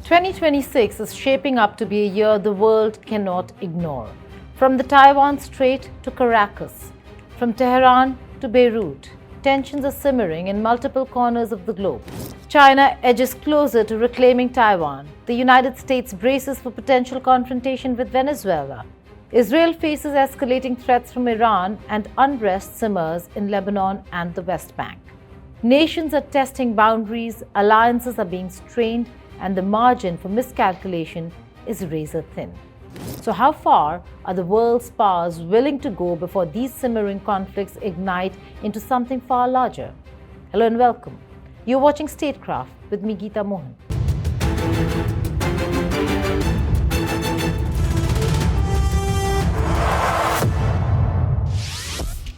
2026 is shaping up to be a year the world cannot ignore. From the Taiwan Strait to Caracas, from Tehran to Beirut, tensions are simmering in multiple corners of the globe. China edges closer to reclaiming Taiwan. The United States braces for potential confrontation with Venezuela. Israel faces escalating threats from Iran, and unrest simmers in Lebanon and the West Bank. Nations are testing boundaries, alliances are being strained, and the margin for miscalculation is razor thin. So how far are the world's powers willing to go before these simmering conflicts ignite into something far larger? Hello and welcome. You're watching Statecraft with me, Geeta Mohan.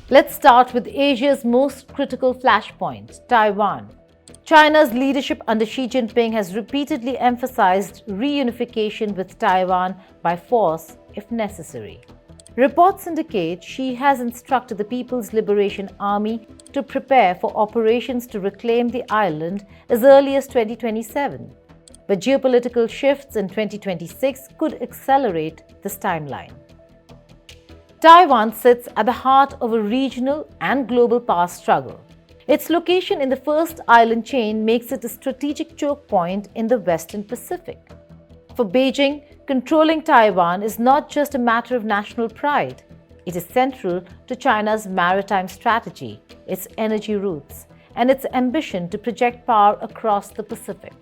Let's start with Asia's most critical flashpoint, Taiwan. China's leadership under Xi Jinping has repeatedly emphasized reunification with Taiwan by force if necessary. Reports indicate Xi has instructed the People's Liberation Army to prepare for operations to reclaim the island as early as 2027. But geopolitical shifts in 2026 could accelerate this timeline. Taiwan sits at the heart of a regional and global power struggle. Its location in the first island chain makes it a strategic choke point in the Western Pacific. For Beijing, controlling Taiwan is not just a matter of national pride. It is central to China's maritime strategy, its energy routes, and its ambition to project power across the Pacific.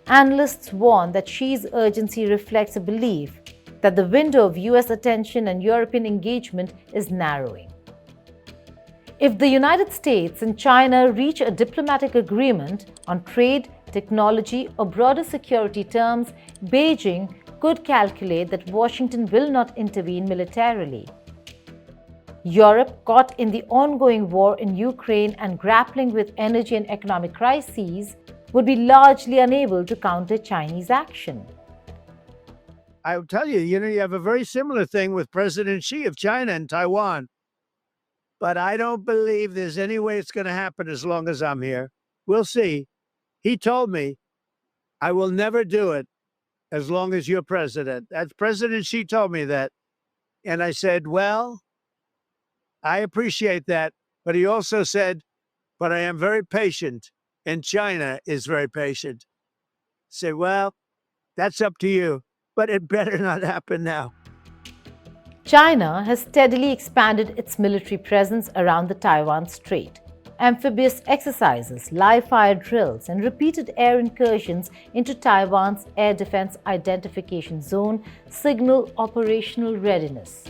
Analysts warn that Xi's urgency reflects a belief that the window of US attention and European engagement is narrowing. If the United States and China reach a diplomatic agreement on trade, technology, or broader security terms, Beijing could calculate that Washington will not intervene militarily. Europe, caught in the ongoing war in Ukraine and grappling with energy and economic crises, would be largely unable to counter Chinese action. I'll tell you, you have a very similar thing with President Xi of China and Taiwan. But I don't believe there's any way it's going to happen as long as I'm here. We'll see. He told me, I will never do it as long as you're president. That's President Xi told me that. And I said, well, I appreciate that. But he also said, but I am very patient, and China is very patient. Say, well, that's up to you, but it better not happen now. China has steadily expanded its military presence around the Taiwan Strait. Amphibious exercises, live-fire drills, and repeated air incursions into Taiwan's air defense identification zone signal operational readiness.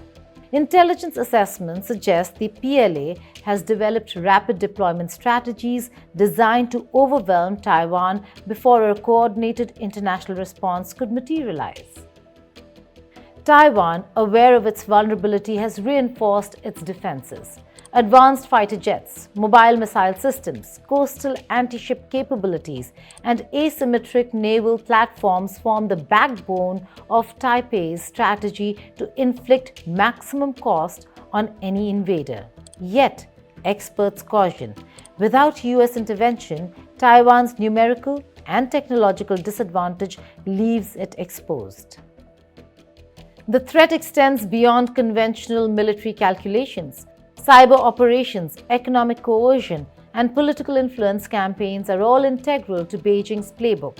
Intelligence assessments suggest the PLA has developed rapid deployment strategies designed to overwhelm Taiwan before a coordinated international response could materialize. Taiwan, aware of its vulnerability, has reinforced its defenses. Advanced fighter jets, mobile missile systems, coastal anti-ship capabilities, and asymmetric naval platforms form the backbone of Taipei's strategy to inflict maximum cost on any invader. Yet, experts caution, without US intervention, Taiwan's numerical and technological disadvantage leaves it exposed. The threat extends beyond conventional military calculations. Cyber operations, economic coercion, and political influence campaigns are all integral to Beijing's playbook.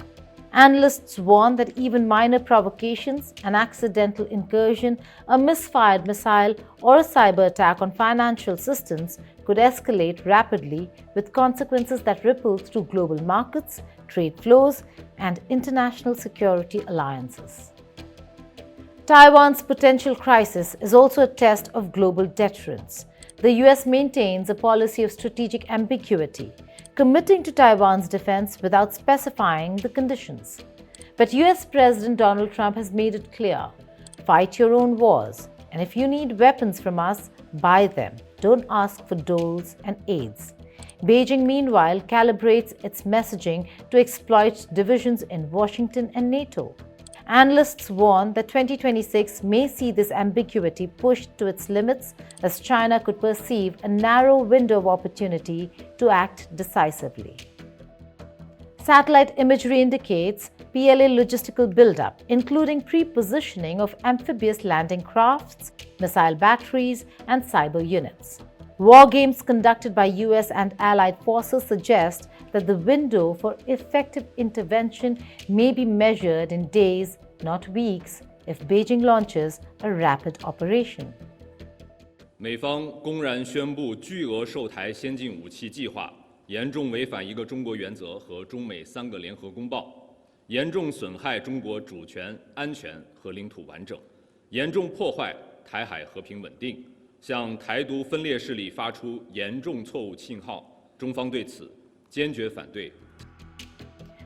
Analysts warn that even minor provocations, an accidental incursion, a misfired missile, or a cyber attack on financial systems could escalate rapidly, with consequences that ripple through global markets, trade flows, and international security alliances. Taiwan's potential crisis is also a test of global deterrence. The US maintains a policy of strategic ambiguity, committing to Taiwan's defense without specifying the conditions. But US President Donald Trump has made it clear, fight your own wars, and if you need weapons from us, buy them. Don't ask for doles and aids. Beijing, meanwhile, calibrates its messaging to exploit divisions in Washington and NATO. Analysts warn that 2026 may see this ambiguity pushed to its limits as China could perceive a narrow window of opportunity to act decisively. Satellite imagery indicates PLA logistical buildup, including pre-positioning of amphibious landing crafts, missile batteries, and cyber units. War games conducted by US and allied forces suggest that the window for effective intervention may be measured in days, not weeks, if Beijing launches a rapid operation. 美方公然宣布巨额售台先进武器计划，严重违反一个中国原则和中美3个联合公报，严重损害中国主权、安全和领土完整，严重破坏台海和平稳定，向台独分裂势力发出严重错误信号，中方对此坚决反对。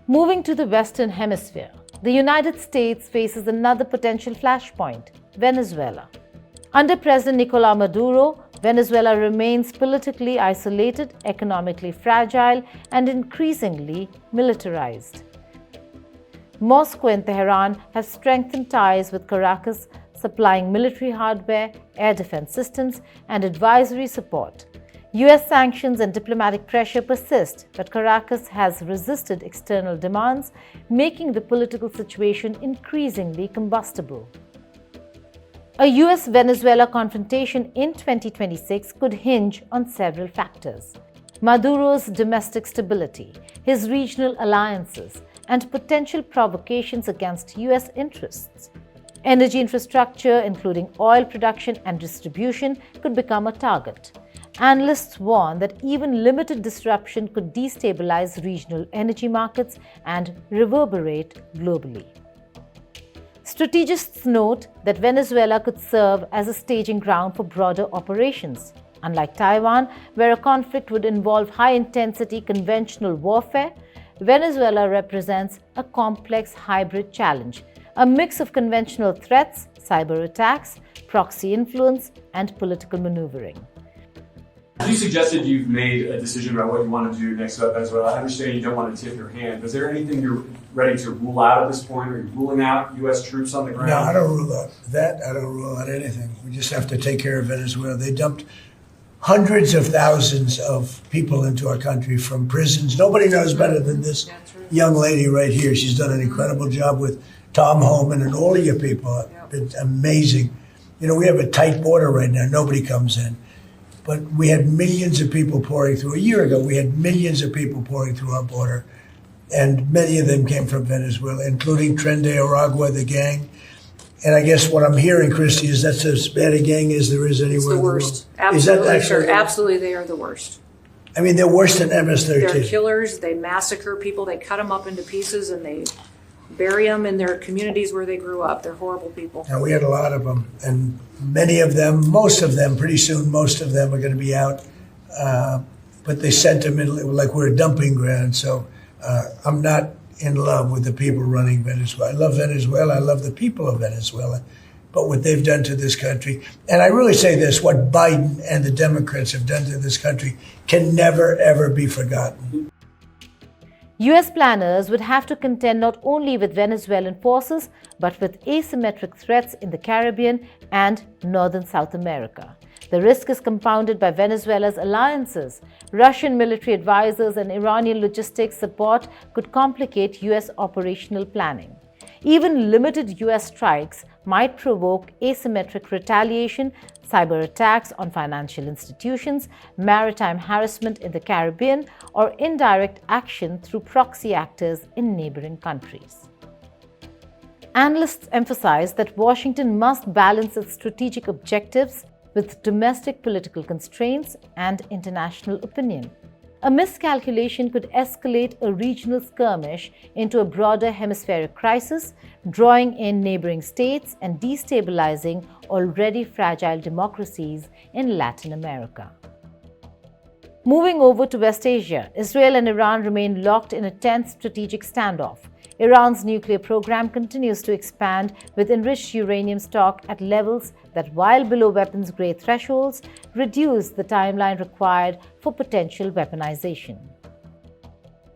Moving to the Western Hemisphere, the United States faces another potential flashpoint, Venezuela. Under President Nicolás Maduro, Venezuela remains politically isolated, economically fragile, and increasingly militarized. Moscow and Tehran have strengthened ties with Caracas, supplying military hardware, air defense systems, and advisory support. US sanctions and diplomatic pressure persist, but Caracas has resisted external demands, making the political situation increasingly combustible. A US-Venezuela confrontation in 2026 could hinge on several factors: Maduro's domestic stability, his regional alliances, and potential provocations against US interests. Energy infrastructure, including oil production and distribution, could become a target. Analysts warn that even limited disruption could destabilize regional energy markets and reverberate globally. Strategists note that Venezuela could serve as a staging ground for broader operations. Unlike Taiwan, where a conflict would involve high-intensity conventional warfare, Venezuela represents a complex hybrid challenge, a mix of conventional threats, cyber attacks, proxy influence, and political maneuvering. You suggested you've made a decision about what you want to do next about Venezuela. I understand you don't want to tip your hand. Is there anything you're ready to rule out at this point? Are you ruling out U.S. troops on the ground? No, I don't rule out that. I don't rule out anything. We just have to take care of Venezuela. They dumped hundreds of thousands of people into our country from prisons. Nobody knows better than this young lady right here. She's done an incredible job with Tom Homan and all of your people. It's amazing. You know, we have a tight border right now. Nobody comes in. But we had millions of people pouring through. A year ago, we had millions of people pouring through our border. And many of them came from Venezuela, including Tren de Aragua, the gang. And I guess what I'm hearing, Christy, is that's as bad a gang as there is anywhere in the world. It's the worst. Absolutely, actually, absolutely, they are the worst. I mean, they're worse than MS-13. They're killers. They massacre people. They cut them up into pieces and they bury them in their communities where they grew up. They're horrible people. And we had a lot of them. And many of them, most of them, pretty soon, most of them are going to be out. But they sent them in like we're a dumping ground. So I'm not in love with the people running Venezuela. I love Venezuela. I love the people of Venezuela. But what they've done to this country, and I really say this, what Biden and the Democrats have done to this country can never, ever be forgotten. US planners would have to contend not only with Venezuelan forces, but with asymmetric threats in the Caribbean and northern South America. The risk is compounded by Venezuela's alliances. Russian military advisors and Iranian logistics support could complicate US operational planning. Even limited US strikes might provoke asymmetric retaliation, cyber attacks on financial institutions, maritime harassment in the Caribbean, or indirect action through proxy actors in neighboring countries. Analysts emphasize that Washington must balance its strategic objectives with domestic political constraints and international opinion. A miscalculation could escalate a regional skirmish into a broader hemispheric crisis, drawing in neighboring states and destabilizing already fragile democracies in Latin America. Moving over to West Asia, Israel and Iran remain locked in a tense strategic standoff. Iran's nuclear program continues to expand with enriched uranium stock at levels that, while below weapons-grade thresholds, reduce the timeline required for potential weaponization.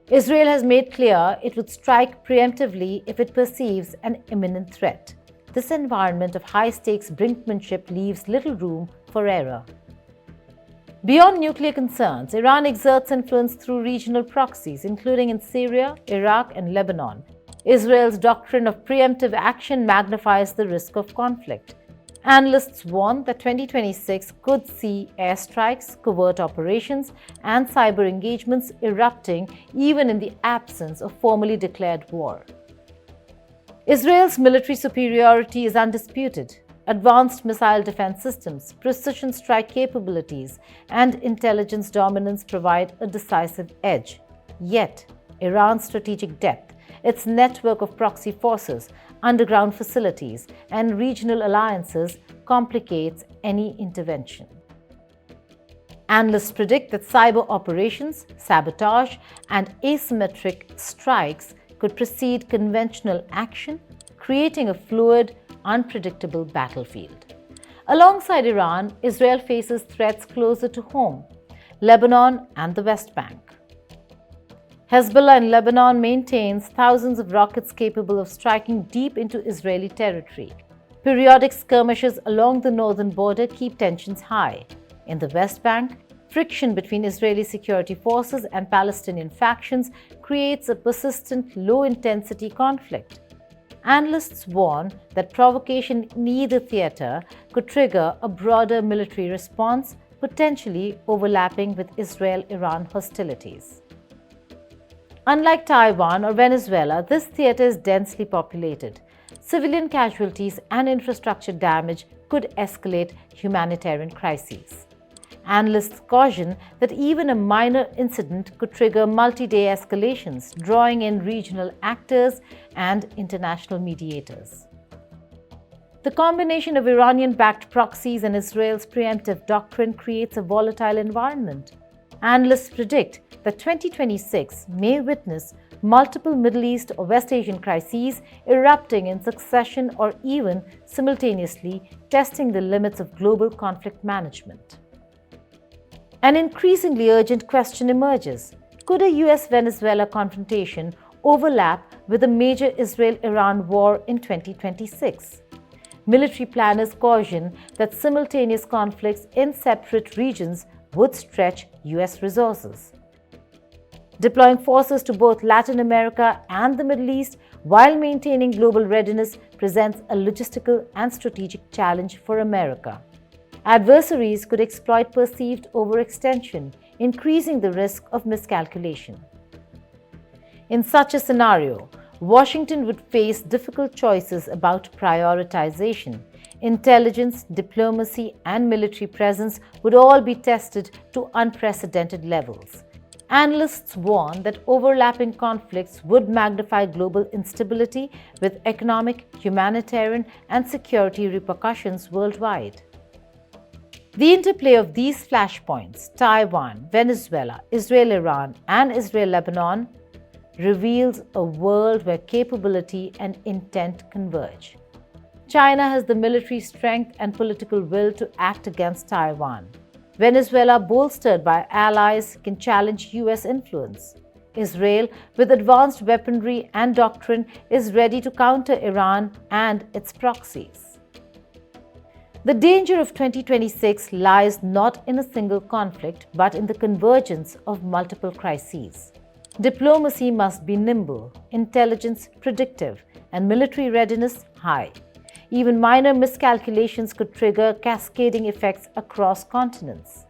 Israel has made clear it would strike preemptively if it perceives an imminent threat. This environment of high-stakes brinkmanship leaves little room for error. Beyond nuclear concerns, Iran exerts influence through regional proxies, including in Syria, Iraq, and Lebanon. Israel's doctrine of preemptive action magnifies the risk of conflict. Analysts warn that 2026 could see airstrikes, covert operations, and cyber engagements erupting even in the absence of formally declared war. Israel's military superiority is undisputed. Advanced missile defense systems, precision strike capabilities, and intelligence dominance provide a decisive edge. Yet, Iran's strategic depth, its network of proxy forces, underground facilities, and regional alliances complicates any intervention. Analysts predict that cyber operations, sabotage, and asymmetric strikes could precede conventional action, creating a fluid, unpredictable battlefield. Alongside Iran, Israel faces threats closer to home: Lebanon and the West Bank. Hezbollah in Lebanon maintains thousands of rockets capable of striking deep into Israeli territory. Periodic skirmishes along the northern border keep tensions high. In the West Bank, friction between Israeli security forces and Palestinian factions creates a persistent, low-intensity conflict. Analysts warn that provocation in either theater could trigger a broader military response, potentially overlapping with Israel-Iran hostilities. Unlike Taiwan or Venezuela, this theater is densely populated. Civilian casualties and infrastructure damage could escalate humanitarian crises. Analysts caution that even a minor incident could trigger multi-day escalations, drawing in regional actors and international mediators. The combination of Iranian-backed proxies and Israel's preemptive doctrine creates a volatile environment. Analysts predict that 2026 may witness multiple Middle East or West Asian crises erupting in succession or even simultaneously, testing the limits of global conflict management. An increasingly urgent question emerges: could a US-Venezuela confrontation overlap with a major Israel-Iran war in 2026? Military planners caution that simultaneous conflicts in separate regions would stretch US resources. Deploying forces to both Latin America and the Middle East while maintaining global readiness presents a logistical and strategic challenge for America. Adversaries could exploit perceived overextension, increasing the risk of miscalculation. In such a scenario, Washington would face difficult choices about prioritization. Intelligence, diplomacy, and military presence would all be tested to unprecedented levels. Analysts warn that overlapping conflicts would magnify global instability with economic, humanitarian, and security repercussions worldwide. The interplay of these flashpoints, Taiwan, Venezuela, Israel-Iran, and Israel-Lebanon, reveals a world where capability and intent converge. China has the military strength and political will to act against Taiwan. Venezuela, bolstered by allies, can challenge US influence. Israel, with advanced weaponry and doctrine, is ready to counter Iran and its proxies. The danger of 2026 lies not in a single conflict, but in the convergence of multiple crises. Diplomacy must be nimble, intelligence predictive, and military readiness high. Even minor miscalculations could trigger cascading effects across continents.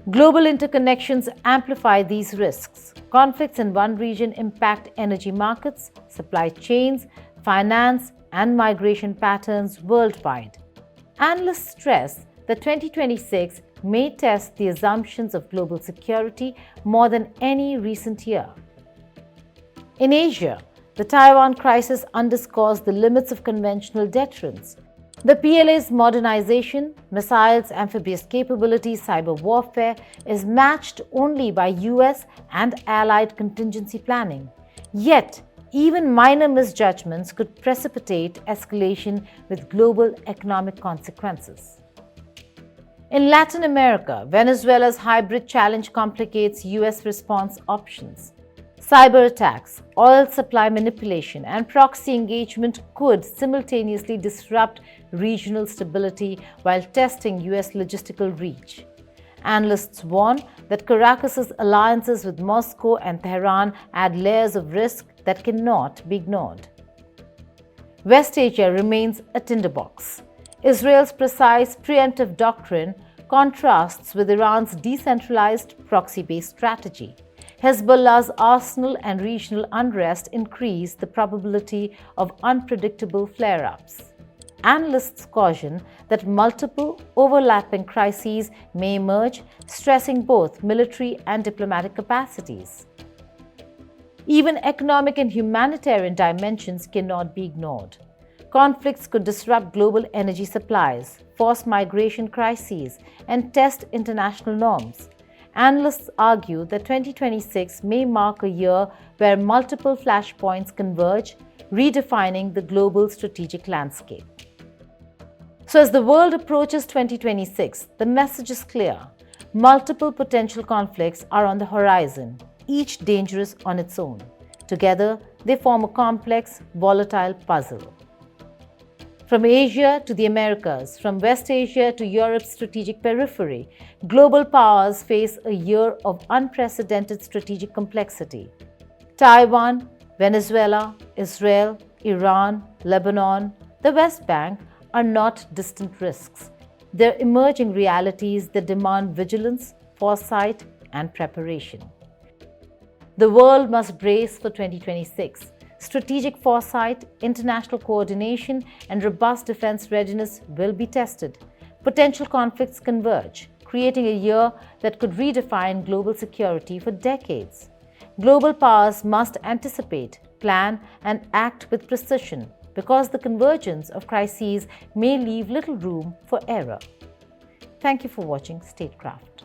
Global interconnections amplify these risks. Conflicts in one region impact energy markets, supply chains, finance, and migration patterns worldwide. Analysts stress that 2026 may test the assumptions of global security more than any recent year. In Asia, the Taiwan crisis underscores the limits of conventional deterrence. The PLA's modernization, missiles, amphibious capabilities, cyber warfare is matched only by US and allied contingency planning. Yet, even minor misjudgments could precipitate escalation with global economic consequences. In Latin America, Venezuela's hybrid challenge complicates US response options. Cyber attacks, oil supply manipulation, and proxy engagement could simultaneously disrupt regional stability while testing US logistical reach. Analysts warn that Caracas's alliances with Moscow and Tehran add layers of risk, that cannot be ignored. West Asia remains a tinderbox. Israel's precise preemptive doctrine contrasts with Iran's decentralized proxy-based strategy. Hezbollah's arsenal and regional unrest increase the probability of unpredictable flare-ups. Analysts caution that multiple overlapping crises may emerge, stressing both military and diplomatic capacities. Even economic and humanitarian dimensions cannot be ignored. Conflicts could disrupt global energy supplies, force migration crises, and test international norms. Analysts argue that 2026 may mark a year where multiple flashpoints converge, redefining the global strategic landscape. So as the world approaches 2026, the message is clear. Multiple potential conflicts are on the horizon, each dangerous on its own. Together, they form a complex, volatile puzzle. From Asia to the Americas, from West Asia to Europe's strategic periphery, global powers face a year of unprecedented strategic complexity. Taiwan, Venezuela, Israel, Iran, Lebanon, the West Bank are not distant risks. They're emerging realities that demand vigilance, foresight, and preparation. The world must brace for 2026. Strategic foresight, international coordination, and robust defense readiness will be tested. Potential conflicts converge, creating a year that could redefine global security for decades. Global powers must anticipate, plan, and act with precision because the convergence of crises may leave little room for error. Thank you for watching Statecraft.